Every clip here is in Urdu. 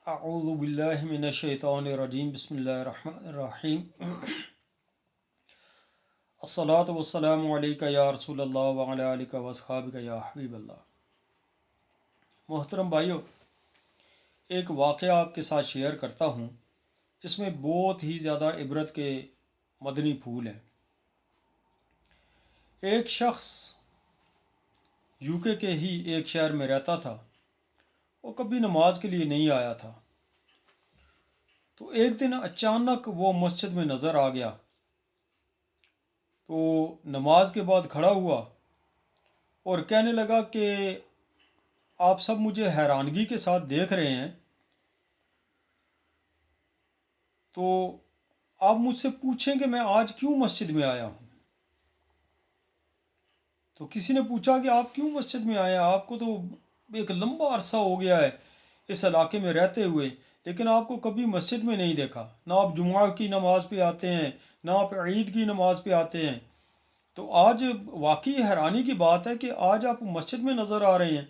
اعوذ باللہ من الشیطان الرجیم بسم اللہ الرحمن الرحیم الصلاۃ والسلام علیکہ یا رسول اللہ وعلی آلکہ واصحابہ یا حبیب اللہ۔ محترم بھائیو، ایک واقعہ آپ کے ساتھ شیئر کرتا ہوں جس میں بہت ہی زیادہ عبرت کے مدنی پھول ہیں۔ ایک شخص یو کے ہی ایک شہر میں رہتا تھا، وہ کبھی نماز کے لیے نہیں آیا تھا۔ تو ایک دن اچانک وہ مسجد میں نظر آ گیا، تو نماز کے بعد کھڑا ہوا اور کہنے لگا کہ آپ سب مجھے حیرانگی کے ساتھ دیکھ رہے ہیں، تو آپ مجھ سے پوچھیں کہ میں آج کیوں مسجد میں آیا ہوں۔ تو کسی نے پوچھا کہ آپ کیوں مسجد میں آئے ہیں، آپ کو تو ایک لمبا عرصہ ہو گیا ہے اس علاقے میں رہتے ہوئے، لیکن آپ کو کبھی مسجد میں نہیں دیکھا، نہ آپ جمعہ کی نماز پہ آتے ہیں، نہ آپ عید کی نماز پہ آتے ہیں۔ تو آج واقعی حیرانی کی بات ہے کہ آج آپ مسجد میں نظر آ رہے ہیں۔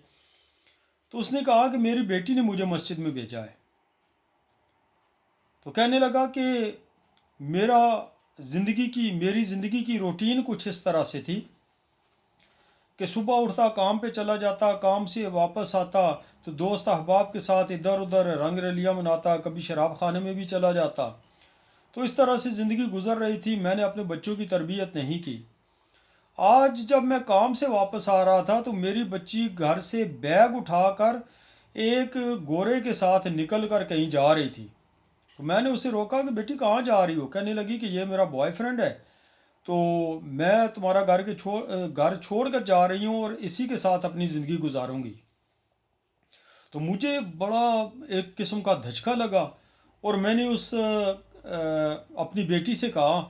تو اس نے کہا کہ میری بیٹی نے مجھے مسجد میں بھیجا ہے۔ تو کہنے لگا کہ میری زندگی کی روٹین کچھ اس طرح سے تھی کہ صبح اٹھتا، کام پہ چلا جاتا، کام سے واپس آتا تو دوست احباب کے ساتھ ادھر ادھر رنگ رلیاں مناتا، کبھی شراب خانے میں بھی چلا جاتا۔ تو اس طرح سے زندگی گزر رہی تھی، میں نے اپنے بچوں کی تربیت نہیں کی۔ آج جب میں کام سے واپس آ رہا تھا تو میری بچی گھر سے بیگ اٹھا کر ایک گورے کے ساتھ نکل کر کہیں جا رہی تھی۔ تو میں نے اسے روکا کہ بیٹی کہاں جا رہی ہو؟ کہنے لگی کہ یہ میرا بوائے فرینڈ ہے، تو میں تمہارا گھر چھوڑ کر جا رہی ہوں اور اسی کے ساتھ اپنی زندگی گزاروں گی۔ تو مجھے بڑا ایک قسم کا دھچکا لگا اور میں نے اپنی بیٹی سے کہا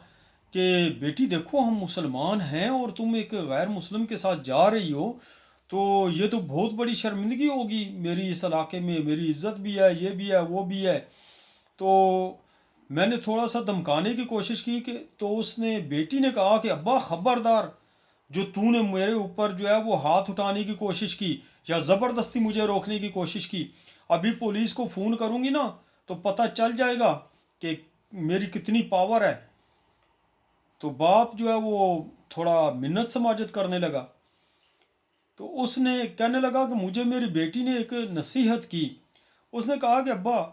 کہ بیٹی دیکھو، ہم مسلمان ہیں اور تم ایک غیر مسلم کے ساتھ جا رہی ہو، تو یہ تو بہت بڑی شرمندگی ہوگی میری اس علاقے میں، میری عزت بھی ہے، یہ بھی ہے، وہ بھی ہے۔ تو میں نے تھوڑا سا دمکانے کی کوشش کی تو بیٹی نے کہا کہ ابا خبردار، جو تو نے میرے اوپر جو ہے وہ ہاتھ اٹھانے کی کوشش کی یا زبردستی مجھے روکنے کی کوشش کی، ابھی پولیس کو فون کروں گی نا تو پتہ چل جائے گا کہ میری کتنی پاور ہے۔ تو باپ جو ہے وہ تھوڑا منت سماجت کرنے لگا۔ تو اس نے کہنے لگا کہ مجھے میری بیٹی نے ایک نصیحت کی۔ اس نے کہا کہ ابا،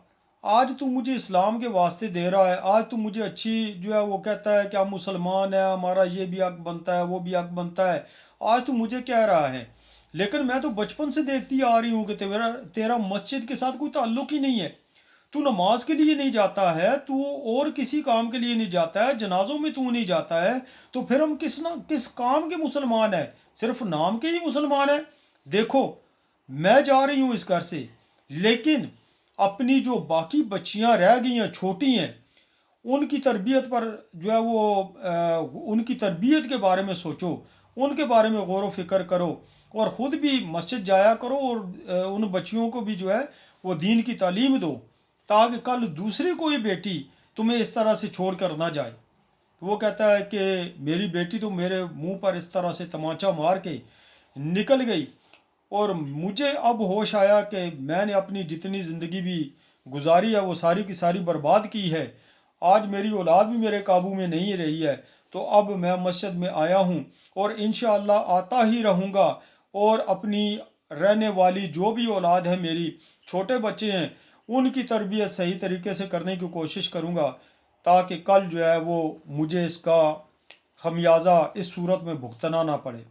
آج تو مجھے اسلام کے واسطے دے رہا ہے، آج تو مجھے اچھی جو ہے وہ کہتا ہے کہ ہم مسلمان ہیں، ہمارا یہ بھی حق بنتا ہے، وہ بھی حق بنتا ہے، آج تو مجھے کہہ رہا ہے، لیکن میں تو بچپن سے دیکھتی آ رہی ہوں کہ تیرا مسجد کے ساتھ کوئی تعلق ہی نہیں ہے، تو نماز کے لیے نہیں جاتا ہے، تو اور کسی کام کے لیے نہیں جاتا ہے، جنازوں میں تو نہیں جاتا ہے، تو پھر ہم کس کام کے مسلمان ہیں؟ صرف نام کے ہی مسلمان ہیں۔ دیکھو، میں جا رہی ہوں اس گھر سے، لیکن اپنی جو باقی بچیاں رہ گئی ہیں، چھوٹی ہیں، ان کی تربیت پر جو ہے وہ ان کی تربیت کے بارے میں سوچو، ان کے بارے میں غور و فکر کرو، اور خود بھی مسجد جایا کرو اور ان بچیوں کو بھی جو ہے وہ دین کی تعلیم دو، تاکہ کل دوسری کوئی بیٹی تمہیں اس طرح سے چھوڑ کر نہ جائے۔ تو وہ کہتا ہے کہ میری بیٹی تو میرے منہ پر اس طرح سے تمانچہ مار کے نکل گئی، اور مجھے اب ہوش آیا کہ میں نے اپنی جتنی زندگی بھی گزاری ہے وہ ساری کی ساری برباد کی ہے، آج میری اولاد بھی میرے قابو میں نہیں رہی ہے، تو اب میں مسجد میں آیا ہوں اور انشاءاللہ آتا ہی رہوں گا، اور اپنی رہنے والی جو بھی اولاد ہے، میری چھوٹے بچے ہیں، ان کی تربیت صحیح طریقے سے کرنے کی کوشش کروں گا، تاکہ کل جو ہے وہ مجھے اس کا خمیازہ اس صورت میں بھگتنا نہ پڑے۔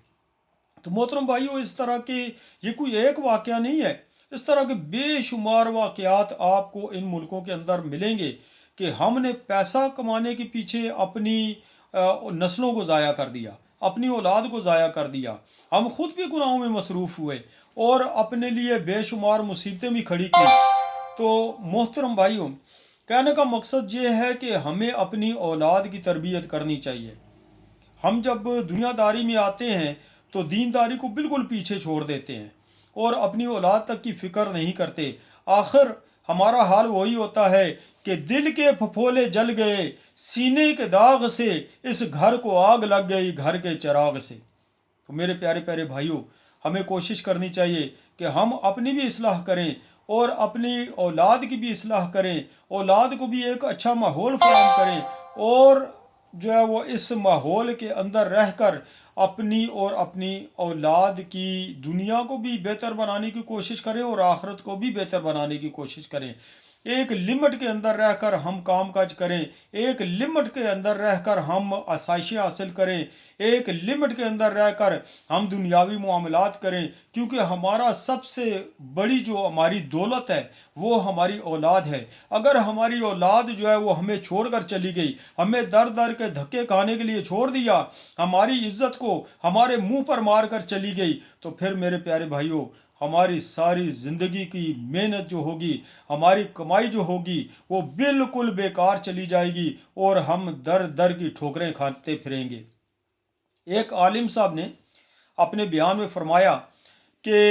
تو محترم بھائیو، اس طرح کے یہ کوئی ایک واقعہ نہیں ہے، اس طرح کے بے شمار واقعات آپ کو ان ملکوں کے اندر ملیں گے کہ ہم نے پیسہ کمانے کے پیچھے اپنی نسلوں کو ضائع کر دیا، اپنی اولاد کو ضائع کر دیا، ہم خود بھی گناہوں میں مصروف ہوئے اور اپنے لیے بے شمار مصیبتیں بھی کھڑی کی۔ تو محترم بھائیوں، کہنے کا مقصد یہ ہے کہ ہمیں اپنی اولاد کی تربیت کرنی چاہیے۔ ہم جب دنیا داری میں آتے ہیں تو دینداری کو بالکل پیچھے چھوڑ دیتے ہیں اور اپنی اولاد تک کی فکر نہیں کرتے، آخر ہمارا حال وہی ہوتا ہے کہ دل کے پھپھولے جل گئے، سینے کے داغ سے اس گھر کو آگ لگ گئی، گھر کے چراغ سے۔ تو میرے پیارے پیارے بھائیوں، ہمیں کوشش کرنی چاہیے کہ ہم اپنی بھی اصلاح کریں اور اپنی اولاد کی بھی اصلاح کریں، اولاد کو بھی ایک اچھا ماحول فراہم کریں، اور جو ہے وہ اس ماحول کے اندر رہ کر اپنی اور اپنی اولاد کی دنیا کو بھی بہتر بنانے کی کوشش کریں اور آخرت کو بھی بہتر بنانے کی کوشش کریں۔ ایک لمٹ کے اندر رہ کر ہم کام کاج کریں، ایک لمٹ کے اندر رہ کر ہم آسائشیں حاصل کریں، ایک لمٹ کے اندر رہ کر ہم دنیاوی معاملات کریں، کیونکہ ہمارا سب سے بڑی جو ہماری دولت ہے وہ ہماری اولاد ہے۔ اگر ہماری اولاد جو ہے وہ ہمیں چھوڑ کر چلی گئی، ہمیں در در کے دھکے کھانے کے لیے چھوڑ دیا، ہماری عزت کو ہمارے منہ پر مار کر چلی گئی، تو پھر میرے پیارے بھائیوں ہماری ساری زندگی کی محنت جو ہوگی، ہماری کمائی جو ہوگی، وہ بالکل بیکار چلی جائے گی اور ہم در در کی ٹھوکریں کھاتے پھریں گے۔ ایک عالم صاحب نے اپنے بیان میں فرمایا کہ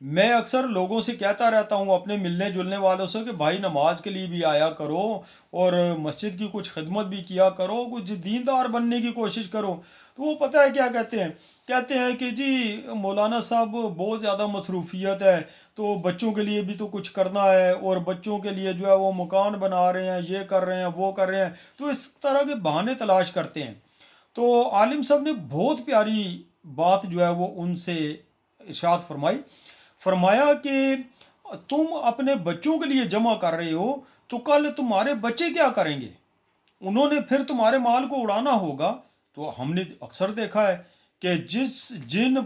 میں اکثر لوگوں سے کہتا رہتا ہوں، اپنے ملنے جلنے والوں سے، کہ بھائی نماز کے لیے بھی آیا کرو اور مسجد کی کچھ خدمت بھی کیا کرو، کچھ دیندار بننے کی کوشش کرو۔ تو وہ پتہ ہے کیا کہتے ہیں کہ جی مولانا صاحب بہت زیادہ مصروفیت ہے، تو بچوں کے لیے بھی تو کچھ کرنا ہے، اور بچوں کے لیے جو ہے وہ مکان بنا رہے ہیں، یہ کر رہے ہیں، وہ کر رہے ہیں، تو اس طرح کے بہانے تلاش کرتے ہیں۔ تو عالم صاحب نے بہت پیاری بات جو ہے وہ ان سے ارشاد فرمایا کہ تم اپنے بچوں کے لیے جمع کر رہے ہو، تو کل تمہارے بچے کیا کریں گے؟ انہوں نے پھر تمہارے مال کو اڑانا ہوگا۔ تو ہم نے اکثر دیکھا ہے کہ جن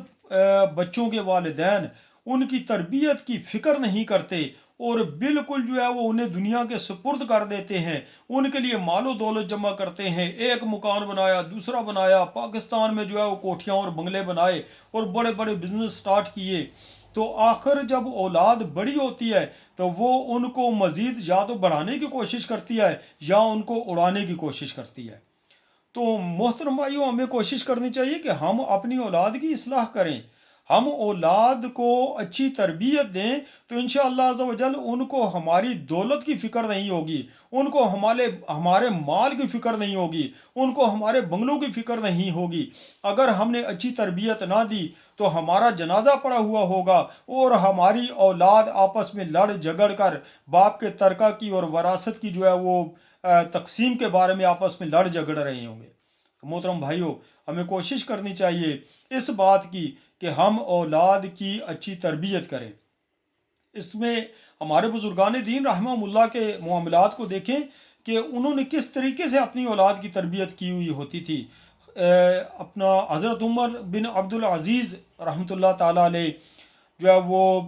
بچوں کے والدین ان کی تربیت کی فکر نہیں کرتے اور بالکل جو ہے وہ انہیں دنیا کے سپرد کر دیتے ہیں، ان کے لیے مال و دولت جمع کرتے ہیں، ایک مکان بنایا، دوسرا بنایا، پاکستان میں جو ہے وہ کوٹھیاں اور بنگلے بنائے اور بڑے بڑے بزنس سٹارٹ کیے، تو آخر جب اولاد بڑی ہوتی ہے تو وہ ان کو مزید یا تو بڑھانے کی کوشش کرتی ہے یا ان کو اڑانے کی کوشش کرتی ہے۔ تو محترم بھائیوں، ہمیں کوشش کرنی چاہیے کہ ہم اپنی اولاد کی اصلاح کریں، ہم اولاد کو اچھی تربیت دیں، تو انشاءاللہ عز و جل ان کو ہماری دولت کی فکر نہیں ہوگی، ان کو ہمارے مال کی فکر نہیں ہوگی، ان کو ہمارے بنگلوں کی فکر نہیں ہوگی۔ اگر ہم نے اچھی تربیت نہ دی تو ہمارا جنازہ پڑا ہوا ہوگا اور ہماری اولاد آپس میں لڑ جھگڑ کر باپ کے ترکہ کی اور وراثت کی جو ہے وہ تقسیم کے بارے میں آپس میں لڑ جھگڑ رہے ہوں گے۔ محترم بھائیوں، ہمیں کوشش کرنی چاہیے اس بات کی کہ ہم اولاد کی اچھی تربیت کریں۔ اس میں ہمارے بزرگان دین رحمہ اللہ کے معاملات کو دیکھیں کہ انہوں نے کس طریقے سے اپنی اولاد کی تربیت کی ہوئی ہوتی تھی۔ اپنا حضرت عمر بن عبدالعزیز رحمۃ اللہ تعالیٰ علیہ جو ہے وہ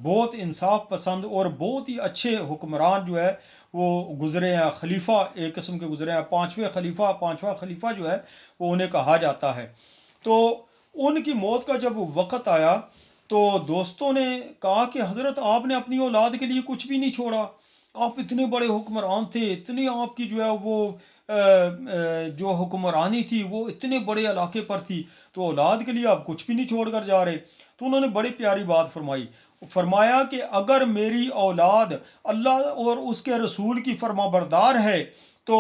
بہت انصاف پسند اور بہت ہی اچھے حکمران جو ہے وہ گزرے ہیں، خلیفہ ایک قسم کے گزرے ہیں، پانچواں خلیفہ جو ہے وہ انہیں کہا جاتا ہے۔ تو ان کی موت کا جب وقت آیا تو دوستوں نے کہا کہ حضرت آپ نے اپنی اولاد کے لیے کچھ بھی نہیں چھوڑا، آپ اتنے بڑے حکمران تھے، اتنی آپ کی جو ہے وہ جو حکمرانی تھی وہ اتنے بڑے علاقے پر تھی، تو اولاد کے لیے آپ کچھ بھی نہیں چھوڑ کر جا رہے۔ تو انہوں نے بڑی پیاری بات فرمایا کہ اگر میری اولاد اللہ اور اس کے رسول کی فرما بردار ہے تو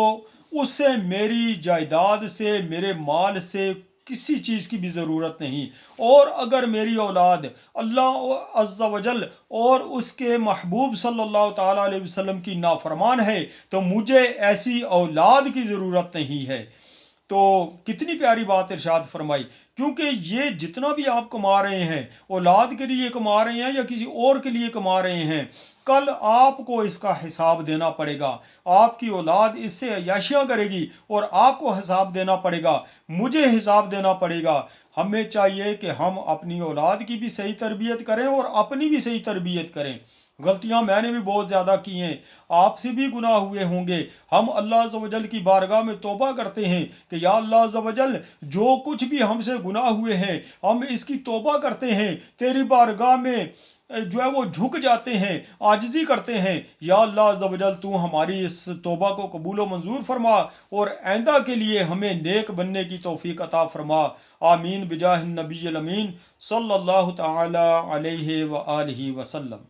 اس سے میری جائیداد سے، میرے مال سے کسی چیز کی بھی ضرورت نہیں، اور اگر میری اولاد اللہ عز و جل اور اس کے محبوب صلی اللہ تعالیٰ علیہ وسلم کی نافرمان ہے تو مجھے ایسی اولاد کی ضرورت نہیں ہے۔ تو کتنی پیاری بات ارشاد فرمائی، کیونکہ یہ جتنا بھی آپ کما رہے ہیں، اولاد کے لیے کما رہے ہیں یا کسی اور کے لیے کما رہے ہیں، کل آپ کو اس کا حساب دینا پڑے گا۔ آپ کی اولاد اس سے عیاشیاں کرے گی اور آپ کو حساب دینا پڑے گا، مجھے حساب دینا پڑے گا۔ ہمیں چاہیے کہ ہم اپنی اولاد کی بھی صحیح تربیت کریں اور اپنی بھی صحیح تربیت کریں۔ غلطیاں میں نے بھی بہت زیادہ کی ہیں، آپ سے بھی گناہ ہوئے ہوں گے۔ ہم اللہ عز و جل کی بارگاہ میں توبہ کرتے ہیں کہ یا اللہ عز و جل جو کچھ بھی ہم سے گناہ ہوئے ہیں ہم اس کی توبہ کرتے ہیں، تیری بارگاہ میں جو ہے وہ جھک جاتے ہیں، عاجزی کرتے ہیں۔ یا اللہ عز و جل تو ہماری اس توبہ کو قبول و منظور فرما اور آئندہ کے لیے ہمیں نیک بننے کی توفیق عطا فرما۔ آمین بجاہ النبی الامین صلی اللہ تعالی علیہ وآلہ وسلم۔